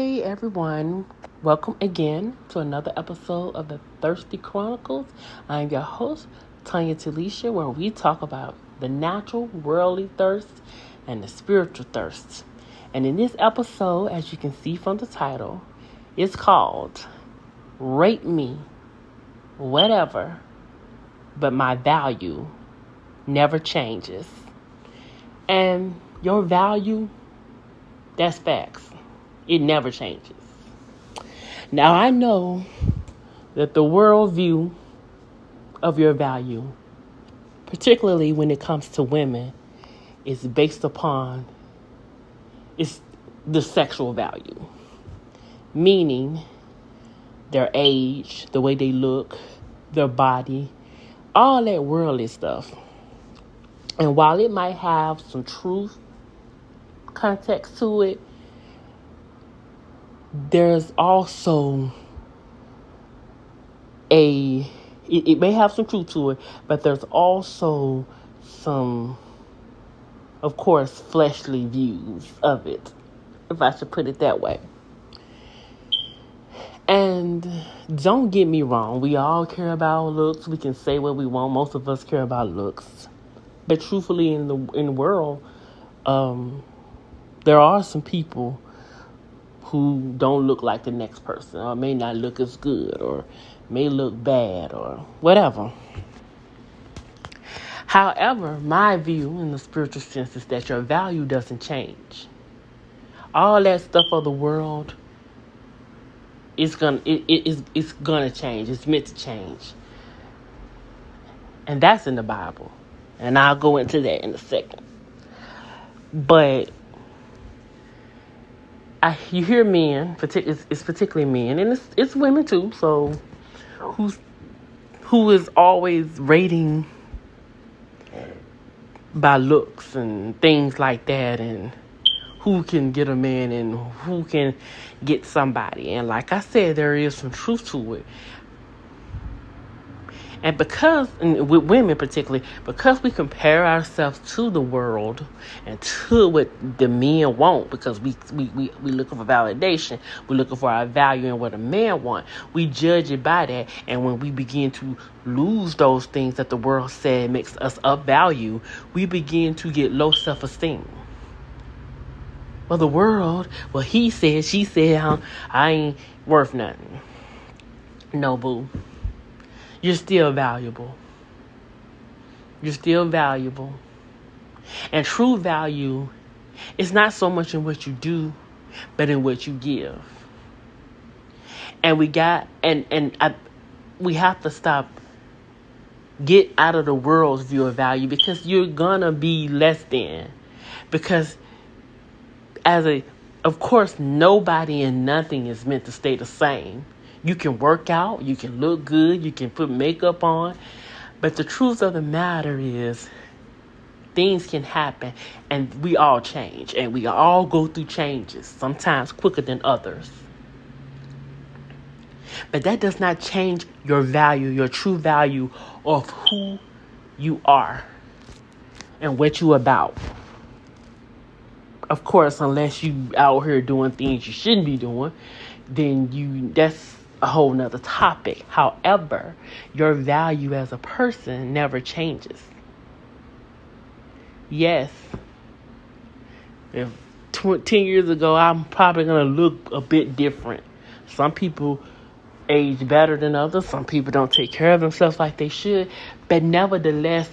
Hey everyone, welcome again to another episode of the Thirsty Chronicles. I'm your host, Tanya Talisha, where we talk about the natural, worldly thirst and the spiritual thirst. And in this episode, as you can see from the title, it's called Rate Me, Whatever, but My Value Never Changes. And your value, that's facts. It never changes. Now, I know that the worldview of your value, particularly when it comes to women, is based upon the sexual value. Meaning their age, the way they look, their body, all that worldly stuff. And while it might have some truth context to it, there's also it may have some truth to it, but there's also some, of course, fleshly views of it, if I should put it that way. And don't get me wrong, we all care about looks. We can say what we want. Most of us care about looks. But truthfully, in the world, there are some people who don't look like the next person, or may not look as good, or may look bad, or whatever. However, my view in the spiritual sense is that your value doesn't change. All that stuff of the world is gonna change. It's meant to change, and that's in the Bible, and I'll go into that in a second. But you hear men, it's particularly men, and it's women too. So, who is always rating by looks and things like that, and who can get a man and who can get somebody. And like I said, there is some truth to it. And with women particularly, because we compare ourselves to the world and to what the men want, because we looking for validation, we're looking for our value and what a man wants. We judge it by that, and when we begin to lose those things that the world said makes us of value, we begin to get low self-esteem. Well, the world, he said, she said, I ain't worth nothing. No, boo. You're still valuable. You're still valuable. And true value is not so much in what you do, but in what you give. And we have to stop, get out of the world's view of value, because you're gonna be less than. Because of course, nobody and nothing is meant to stay the same. You can work out, you can look good, you can put makeup on. But the truth of the matter is, things can happen, and we all change, and we all go through changes, sometimes quicker than others. But that does not change your value, your true value of who you are and what you're about. Of course, unless you out here doing things you shouldn't be doing, then that's a whole nother topic. However, your value as a person never changes. Yes, if 10 years ago, I'm probably going to look a bit different. Some people age better than others. Some people don't take care of themselves like they should. But nevertheless,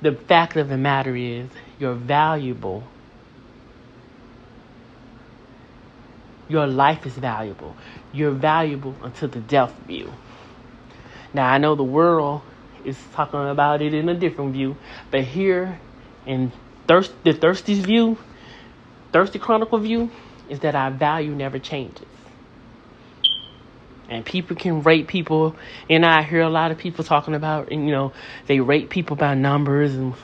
the fact of the matter is, you're valuable. Your life is valuable. You're valuable until the death of you. Now, I know the world is talking about it in a different view, but here in the Thirsty's view, Thirsty Chronicle view, is that our value never changes. And people can rate people, and I hear a lot of people talking about, they rate people by numbers, and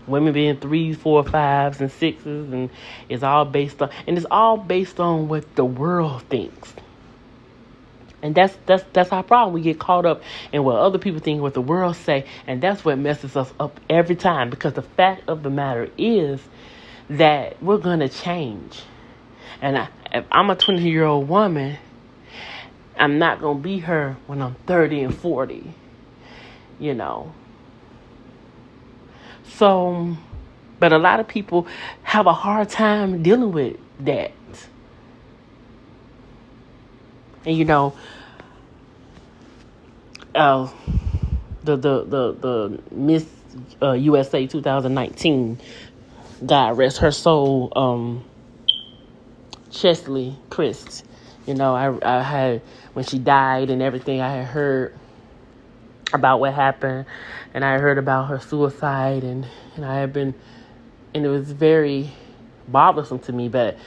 women being 3s, 4, 5s, and 6s, and it's all based on what the world thinks. And that's our problem. We get caught up in what other people think, what the world say, and that's what messes us up every time. Because the fact of the matter is that we're gonna change. And if I'm a 20-year-old woman, I'm not going to be her when I'm 30 and 40, you know. So, but a lot of people have a hard time dealing with that. And, you know, the Miss USA 2019, God rest her soul, Chesley Christ. You know, I had, when she died and everything, I had heard about what happened, and I heard about her suicide, and I had been, and it was very bothersome to me, but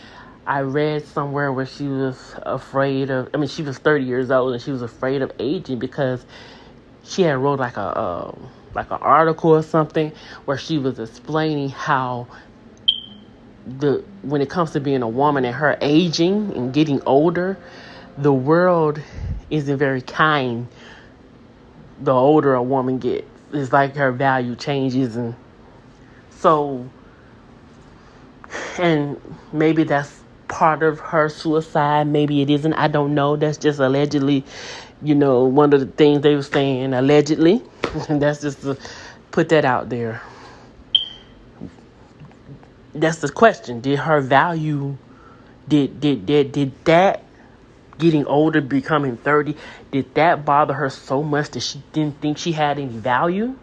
I read somewhere where she was afraid of, she was 30 years old, and she was afraid of aging because she had wrote like an article or something where she was explaining how when it comes to being a woman and her aging and getting older, the world isn't very kind. The older a woman gets, it's like her value changes, and so, and maybe that's part of her suicide. Maybe it isn't. I don't know. That's just allegedly, you know, one of the things they were saying, allegedly, and that's just to put that out there. That's the question. Did her value, did that getting older, becoming 30, did that bother her so much that she didn't think she had any value?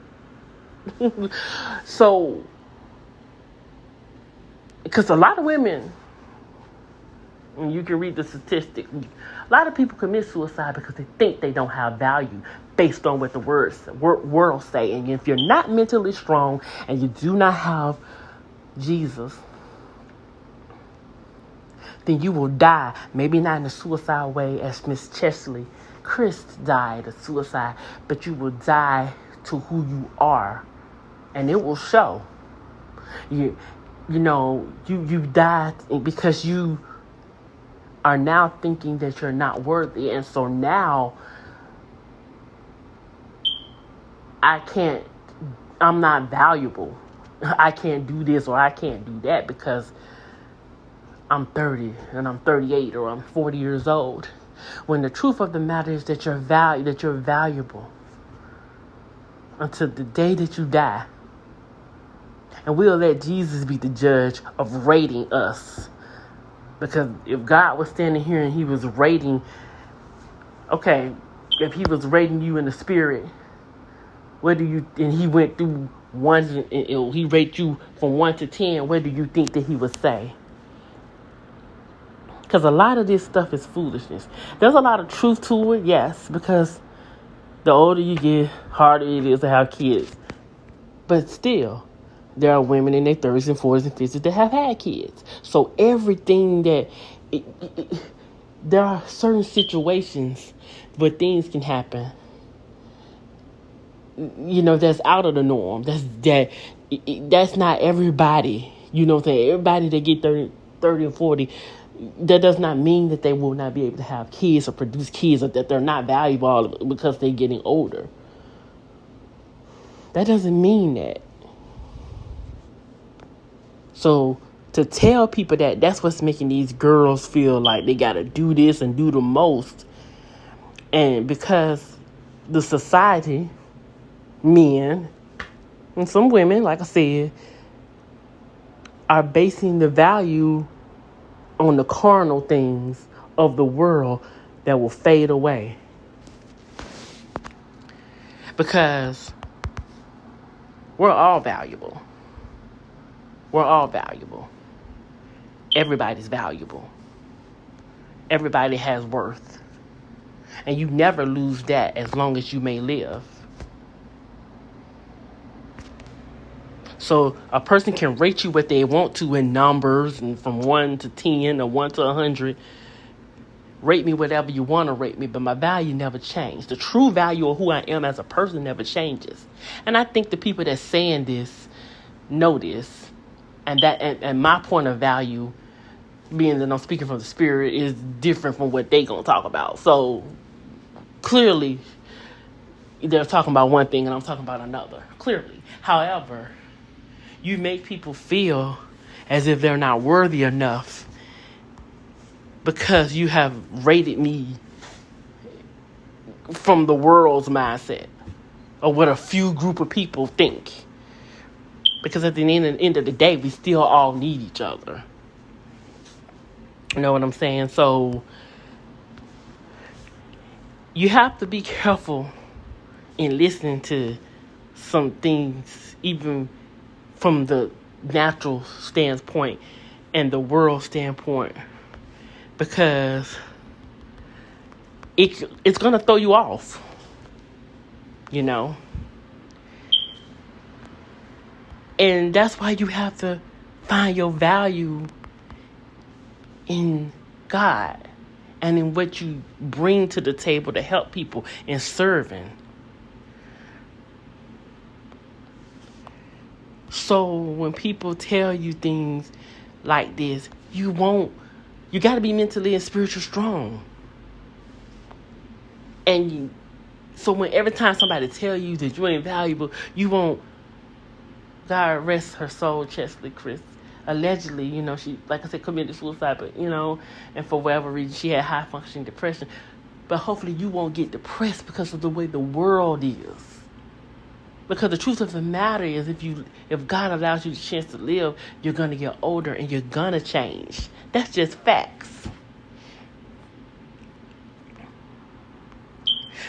So, because a lot of women, and you can read the statistics, a lot of people commit suicide because they think they don't have value based on what the world say. And if you're not mentally strong and you do not have Jesus, then you will die. Maybe not in a suicide way as Miss Chesley Christ died of suicide, but you will die to who you are, and it will show. You died because you are now thinking that you're not worthy, and so now I'm not valuable. I can't do this or I can't do that because I'm 30 and I'm 38 or I'm 40 years old. When the truth of the matter is that you're valuable until the day that you die. And we'll let Jesus be the judge of rating us. Because if God was standing here and he was rating, okay, if he was rating you in the spirit, and he went through he rated you from 1 to 10, what do you think that he would say? Because a lot of this stuff is foolishness. There's a lot of truth to it, yes, because the older you get, harder it is to have kids. But still, there are women in their 30s and 40s and 50s that have had kids. So everything there are certain situations where things can happen, you know, that's out of the norm. That's not everybody. You know what I'm saying? Everybody that get 30 and 40, that does not mean that they will not be able to have kids or produce kids, or that they're not valuable because they're getting older. That doesn't mean that. So to tell people that's what's making these girls feel like they got to do this and do the most. And because the society, men, and some women, like I said, are basing the value on the carnal things of the world that will fade away. Because we're all valuable. We're all valuable. Everybody's valuable. Everybody has worth. And you never lose that as long as you may live. So a person can rate you what they want to in numbers, and from 1 to 10 or 1 to 100. Rate me whatever you want to rate me, but my value never changed. The true value of who I am as a person never changes. And I think the people that's saying this know this. And my point of value, being that I'm speaking from the spirit, is different from what they gonna talk about. So clearly they're talking about one thing and I'm talking about another. Clearly. However, you make people feel as if they're not worthy enough because you have rated me from the world's mindset or what a few group of people think. Because at the end of the day, we still all need each other. You know what I'm saying? So you have to be careful in listening to some things, even from the natural standpoint and the world standpoint, because it's going to throw you off, you know? And that's why you have to find your value in God and in what you bring to the table to help people in serving. So when people tell you things like this, you got to be mentally and spiritually strong. And so when every time somebody tell you that you ain't valuable, you won't. God rest her soul, Chesley Chris. Allegedly, you know, she, like I said, committed suicide, but, you know, and for whatever reason, she had high functioning depression. But hopefully you won't get depressed because of the way the world is. Because the truth of the matter is, if God allows you the chance to live, you're going to get older and you're going to change. That's just facts.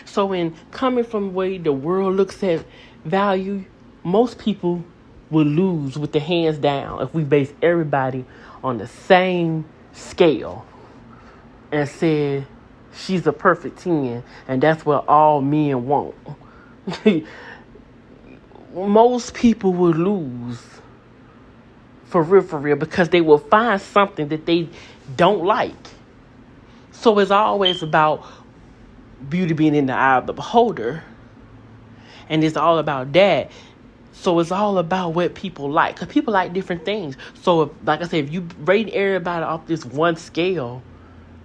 So in coming from the way the world looks at value, most people will lose with the hands down if we base everybody on the same scale and said she's a perfect 10 and that's what all men want. Most people will lose for real, because they will find something that they don't like. So it's always about beauty being in the eye of the beholder, and it's all about that. So it's all about what people like, because people like different things. So, like I said, if you rate everybody off this one scale,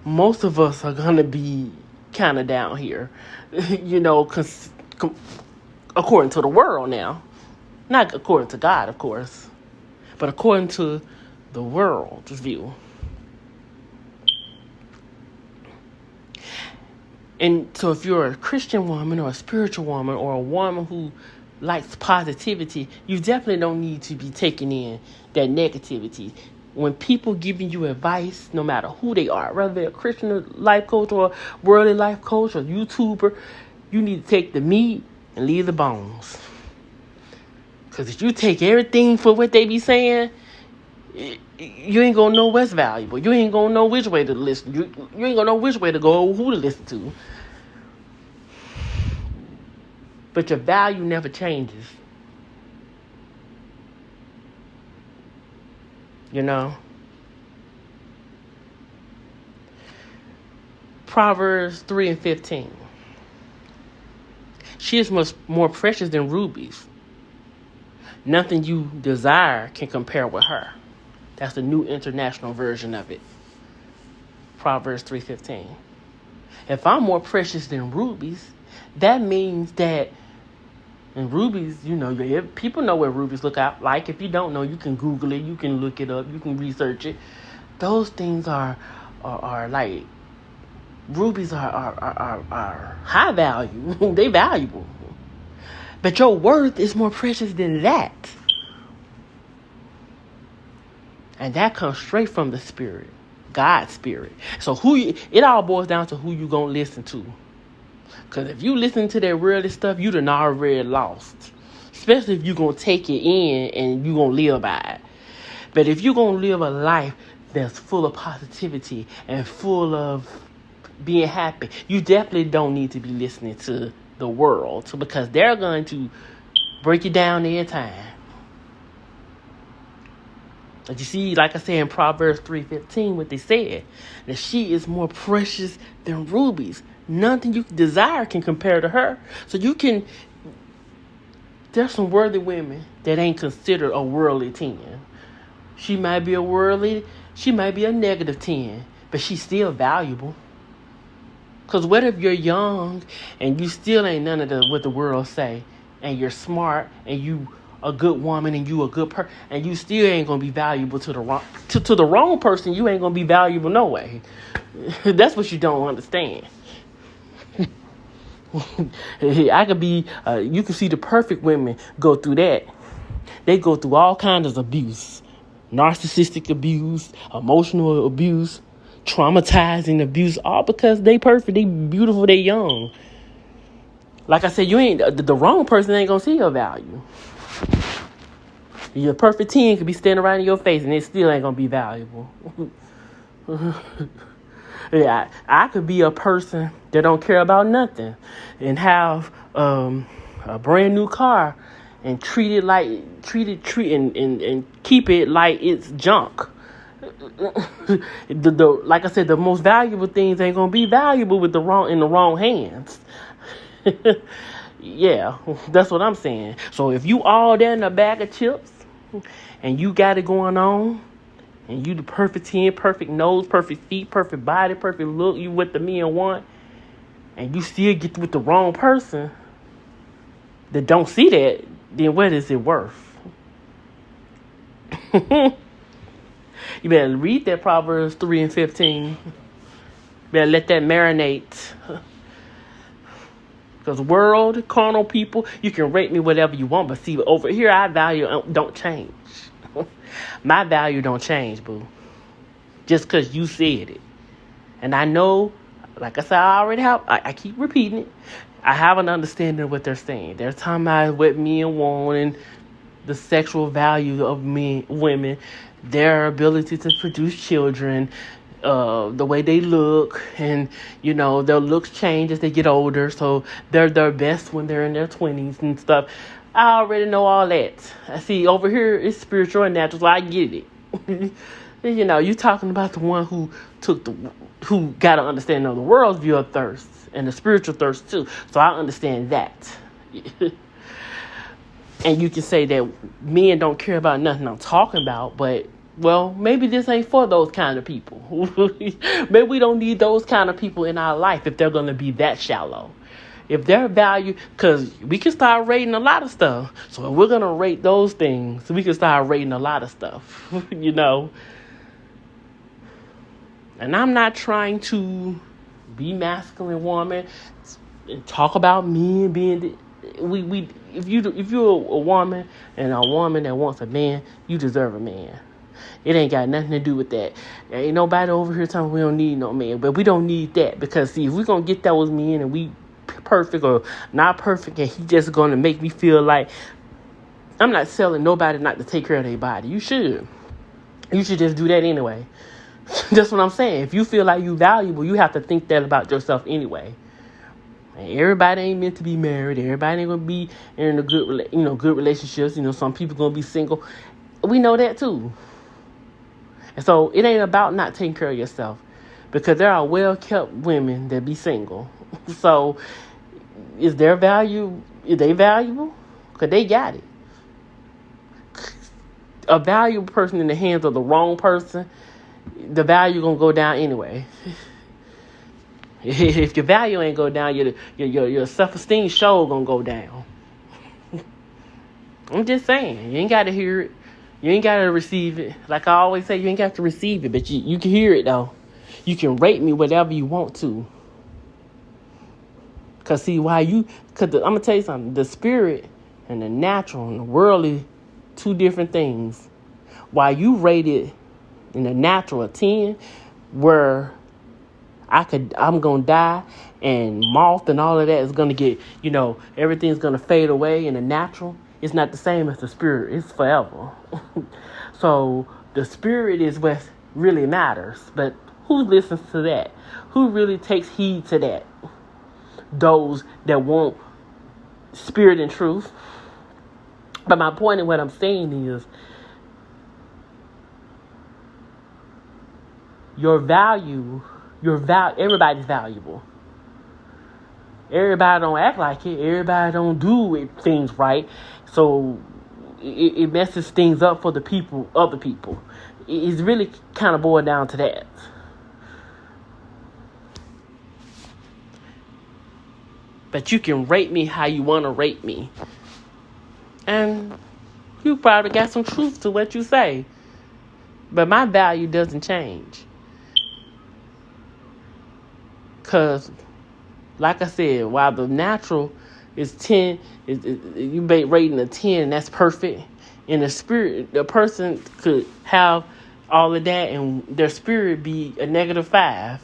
most of us are going to be kind of down here, you know, according to the world now. Not according to God, of course, but according to the world's view. And so if you're a Christian woman or a spiritual woman or a woman who likes positivity, you definitely don't need to be taking in that negativity. When people giving you advice, no matter who they are, whether they're a Christian life coach or a worldly life coach or YouTuber, you need to take the meat and leave the bones. Because if you take everything for what they be saying, you ain't gonna know what's valuable. You ain't gonna know which way to listen. You ain't gonna know which way to go or who to listen to. But your value never changes. You know? Proverbs 3:15. She is much more precious than rubies. Nothing you desire can compare with her. That's the New International Version of it. Proverbs 3:15. If I'm more precious than rubies, that means that, and rubies, you know, people know what rubies look out like. If you don't know, you can Google it, you can look it up, you can research it. Those things are like, rubies are high value. They valuable. But your worth is more precious than that. And that comes straight from the Spirit, God's Spirit. So it all boils down to who you gonna listen to. Because if you listen to that worldly stuff, you done already lost. Especially if you gonna take it in and you gonna live by it. But if you gonna live a life that's full of positivity and full of being happy, you definitely don't need to be listening to the world, because they're going to break you down every time. But you see, like I said in Proverbs 3:15, what they said, that she is more precious than rubies. Nothing you desire can compare to her. So there's some worthy women that ain't considered a worldly 10. She might be a negative 10, but she's still valuable. Because what if you're young and you still ain't none of what the world say, and you're smart and you a good woman and you a good person, and you still ain't gonna be valuable to the wrong to the wrong person. You ain't gonna be valuable no way. That's what you don't understand. I could be. You can see the perfect women go through that. They go through all kinds of abuse, narcissistic abuse, emotional abuse, traumatizing abuse, all because they perfect, they beautiful, they young. Like I said, you ain't the wrong person ain't gonna see your value. Your perfect 10 could be standing right in your face and it still ain't gonna be valuable. Yeah, I could be a person that don't care about nothing and have a brand new car and treat it and keep it like it's junk. Like I said, the most valuable things ain't gonna be valuable in the wrong hands. Yeah, that's what I'm saying. So if you all there in a bag of chips and you got it going on, and you the perfect 10, perfect nose, perfect feet, perfect body, perfect look, you what the men want, and you still get with the wrong person that don't see that, then what is it worth? You better read that Proverbs 3:15. Better let that marinate. Because world, carnal people, you can rate me whatever you want, but see, over here, our value don't change. My value don't change, boo. Just because you said it. And I know, like I said, I keep repeating it. I have an understanding of what they're saying. They're talking about what men want and the sexual value of women, their ability to produce children, the way they look, and their looks change as they get older, so they're their best when they're in their 20s and stuff. I already know all that. I see over here it's spiritual and natural, so I get it. You talking about the one who got an understanding of the world's view of thirst and the spiritual thirst too. So I understand that. And you can say that men don't care about nothing I'm talking about, but well, maybe this ain't for those kind of people. Maybe we don't need those kind of people in our life if they're going to be that shallow. If their value, because we can start rating a lot of stuff. So if we're going to rate those things, we can start rating a lot of stuff, And I'm not trying to be masculine woman and talk about men being, if you're a woman and a woman that wants a man, you deserve a man. It ain't got nothing to do with that. There ain't nobody over here telling we don't need no man, but we don't need that because see, if we're gonna get those men and we perfect or not perfect, and he just gonna make me feel like I'm not selling nobody not to take care of their body. You should just do that anyway. That's what I'm saying. If you feel like you valuable, you have to think that about yourself anyway. And everybody ain't meant to be married. Everybody ain't gonna be in a good relationships. Some people gonna be single. We know that too. And so it ain't about not taking care of yourself, because there are well-kept women that be single. So is they valuable? Because they got it. A valuable person in the hands of the wrong person, the value gonna go down anyway. If your value ain't go down, your self-esteem sure gonna go down. I'm just saying, you ain't got to hear it. You ain't got to receive it. Like I always say, you ain't got to receive it, but you can hear it, though. You can rate me whatever you want to. Because, see, I'm going to tell you something. The spirit and the natural and the worldly, two different things. While you rate it in the natural a 10, where I'm going to die and moth and all of that is going to get, everything's going to fade away in the natural. It's not the same as the spirit. It's forever. So the spirit is what really matters. But who listens to that? Who really takes heed to that? Those that want spirit and truth. But my point in what I'm saying is, everybody's valuable. Everybody don't act like it. Everybody don't do things right. So it messes things up for other people. It's really kind of boiled down to that. But you can rate me how you want to rate me. And You probably got some truth to what you say. But my value doesn't change. Because, like I said, while the natural is 10, you rating a 10, that's perfect. In the spirit, the person could have all of that and their spirit be a -5.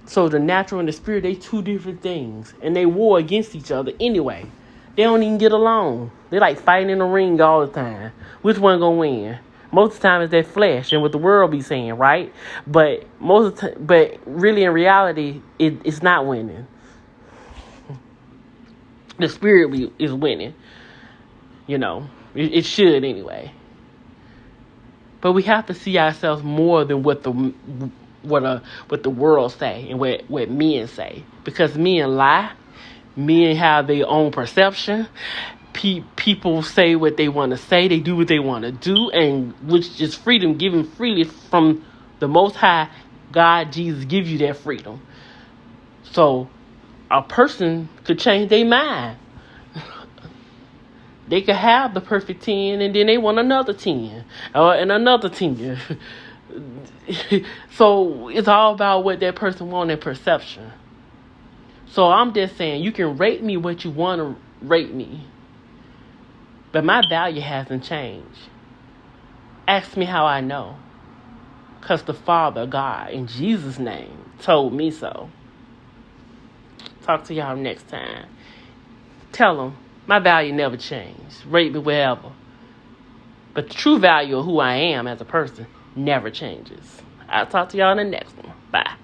So the natural and the spirit, they two different things. And they war against each other anyway. They don't even get along. They like fighting in the ring all the time. Which one gonna win? Most of the time it's that flesh and what the world be saying, right? But but really in reality, it's not winning. The spirit is winning. You know, it should anyway. But we have to see ourselves more than what the world say and what men say, because men lie. Men have their own perception. People say what they want to say. They do what they want to do, and which is freedom given freely from the Most High. God, Jesus, give you that freedom. So a person could change their mind. They could have the perfect 10, and then they want another 10, and another 10. So it's all about what that person wants and perception. So I'm just saying, you can rate me what you want to rate me, but my value hasn't changed. Ask me how I know. Because the Father, God, in Jesus' name, told me so. Talk to y'all next time. Tell them, my value never changed. Rate me wherever. But the true value of who I am as a person never changes. I'll talk to y'all in the next one. Bye.